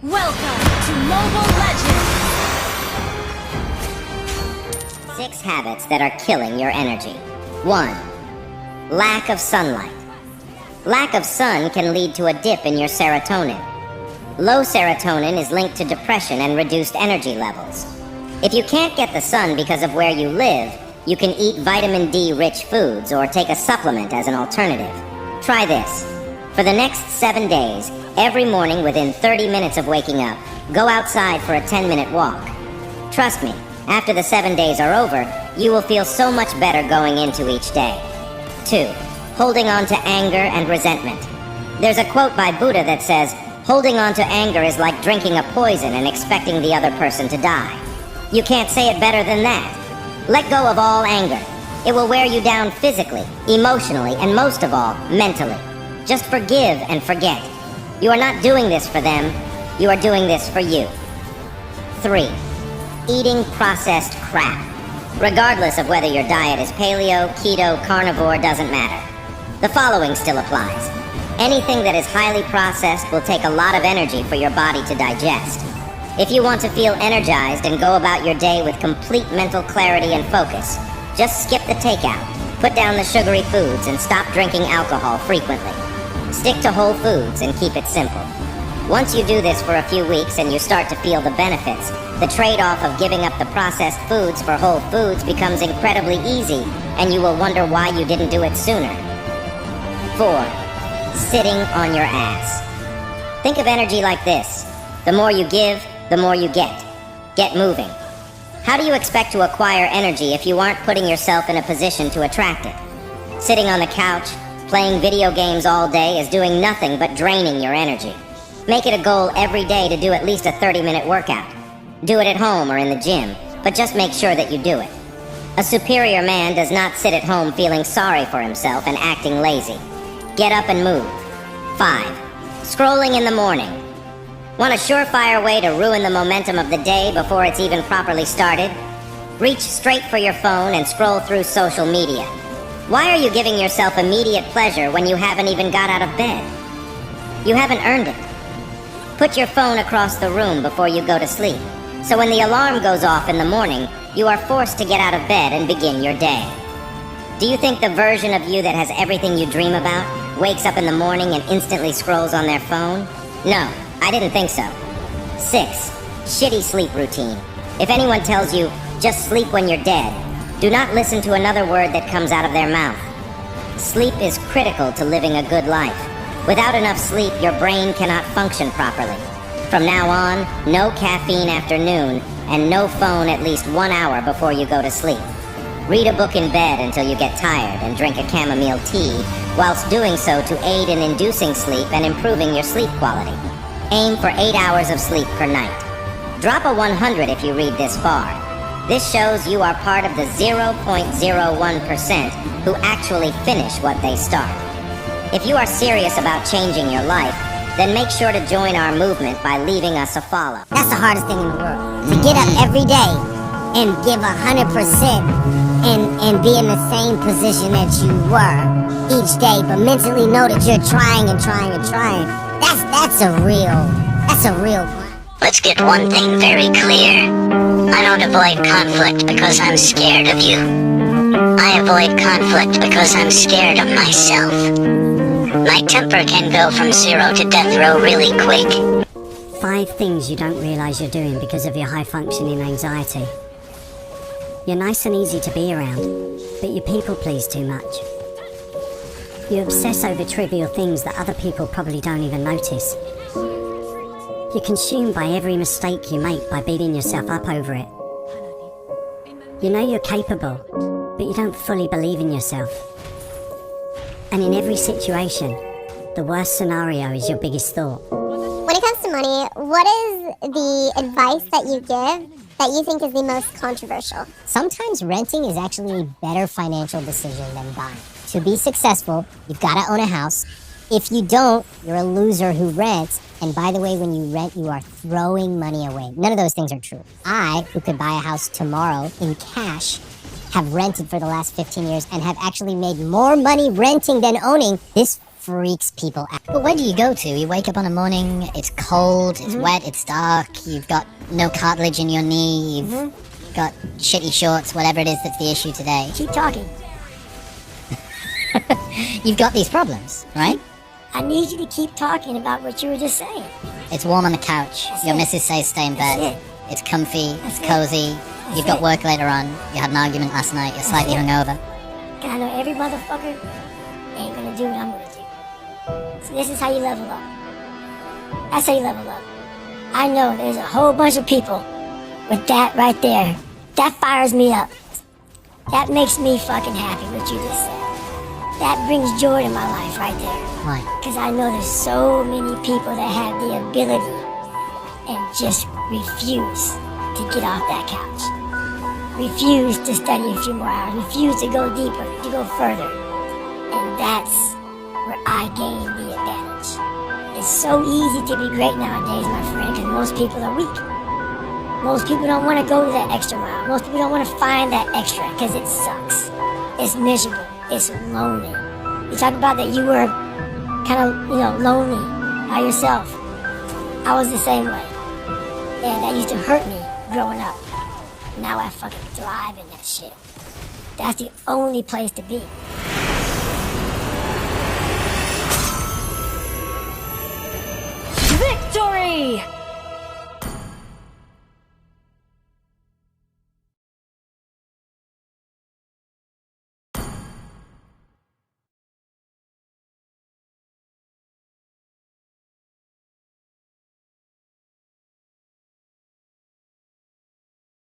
Welcome to Mobile Legends! 6 habits that are killing your energy. 1. Lack of sunlight. Lack of sun can lead to a dip in your serotonin. Low serotonin is linked to depression and reduced energy levels. If you can't get the sun because of where you live, you can eat vitamin D-rich foods or take a supplement as an alternative. Try this. For the next 7 days, every morning within 30 minutes of waking up, go outside for a 10-minute walk. Trust me, after the 7 days are over, you will feel so much better going into each day. 2. Holding on to anger and resentment. There's a quote by Buddha that says, "Holding on to anger is like drinking a poison and expecting the other person to die." You can't say it better than that. Let go of all anger. It will wear you down physically, emotionally, and most of all, mentally. Just forgive and forget. You are not doing this for them. You are doing this for you. 3. Eating processed crap. Regardless of whether your diet is paleo, keto, carnivore, doesn't matter. The following still applies. Anything that is highly processed will take a lot of energy for your body to digest. If you want to feel energized and go about your day with complete mental clarity and focus, just skip the takeout, put down the sugary foods, and stop drinking alcohol frequently. Stick to whole foods and keep it simple. Once you do this for a few weeks and you start to feel the benefits, the trade-off of giving up the processed foods for whole foods becomes incredibly easy, and you will wonder why you didn't do it sooner. 4. Sitting on your ass. Think of energy like this. The more you give, the more you get. Get moving. How do you expect to acquire energy if you aren't putting yourself in a position to attract it? Sitting on the couch, playing video games all day is doing nothing but draining your energy. Make it a goal every day to do at least a 30-minute workout. Do it at home or in the gym, but just make sure that you do it. A superior man does not sit at home feeling sorry for himself and acting lazy. Get up and move. 5. Scrolling in the morning. Want a surefire way to ruin the momentum of the day before it's even properly started? Reach straight for your phone and scroll through social media. Why are you giving yourself immediate pleasure when you haven't even got out of bed? You haven't earned it. Put your phone across the room before you go to sleep, so when the alarm goes off in the morning, you are forced to get out of bed and begin your day. Do you think the version of you that has everything you dream about wakes up in the morning and instantly scrolls on their phone? No, I didn't think so. 6. Shitty sleep routine. If anyone tells you, just sleep when you're dead, do not listen to another word that comes out of their mouth. Sleep is critical to living a good life. Without enough sleep, your brain cannot function properly. From now on, no caffeine after noon, and no phone at least 1 hour before you go to sleep. Read a book in bed until you get tired and drink a chamomile tea, whilst doing so to aid in inducing sleep and improving your sleep quality. Aim for 8 hours of sleep per night. Drop a 100 if you read this far. This shows you are part of the 0.01% who actually finish what they start. If you are serious about changing your life, then make sure to join our movement by leaving us a follow. That's the hardest thing in the world. To get up every day and give 100% and be in the same position that you were each day, but mentally know that you're trying and trying and trying. That's a real. Let's get one thing very clear. I don't avoid conflict because I'm scared of you. I avoid conflict because I'm scared of myself. My temper can go from 0 to death row really quick. 5 things you don't realize you're doing because of your high-functioning anxiety. You're nice and easy to be around, but you people please too much. You obsess over trivial things that other people probably don't even notice. You're consumed by every mistake you make by beating yourself up over it. You know you're capable, but you don't fully believe in yourself. And in every situation, the worst scenario is your biggest thought. When it comes to money, what is the advice that you give that you think is the most controversial? Sometimes renting is actually a better financial decision than buying. To be successful, you've got to own a house. If you don't, you're a loser who rents. And by the way, when you rent, you are throwing money away. None of those things are true. I, who could buy a house tomorrow in cash, have rented for the last 15 years and have actually made more money renting than owning. This freaks people out. But where do you go to? You wake up on a morning, it's cold, it's wet, it's dark, you've got no cartilage in your knee, you've got shitty shorts, whatever it is that's the issue today. Keep talking. You've got these problems, right? I need you to keep talking about what you were just saying. It's warm on the couch. That's Your it. missus says stay in bed. That's it. It's comfy. That's it's it. cozy. That's You've got it. work later on. You had an argument last night. You're slightly it. hungover. Cause I know every motherfucker ain't gonna do what I'm gonna do. So this is how you level up. That's how you level up. I know there's a whole bunch of people with that right there. That fires me up. That makes me fucking happy, what you just said. That brings joy to my life right there. Why? Because I know there's so many people that have the ability and just refuse to get off that couch. Refuse to study a few more hours. Refuse to go deeper, to go further. And that's where I gain the advantage. It's so easy to be great nowadays, my friend, because most people are weak. Most people don't want to go to that extra mile. Most people don't want to find that extra because it sucks. It's miserable. It's lonely. You talk about that you were kind of, lonely by yourself. I was the same way. And that used to hurt me growing up. Now I fucking thrive in that shit. That's the only place to be. Victory!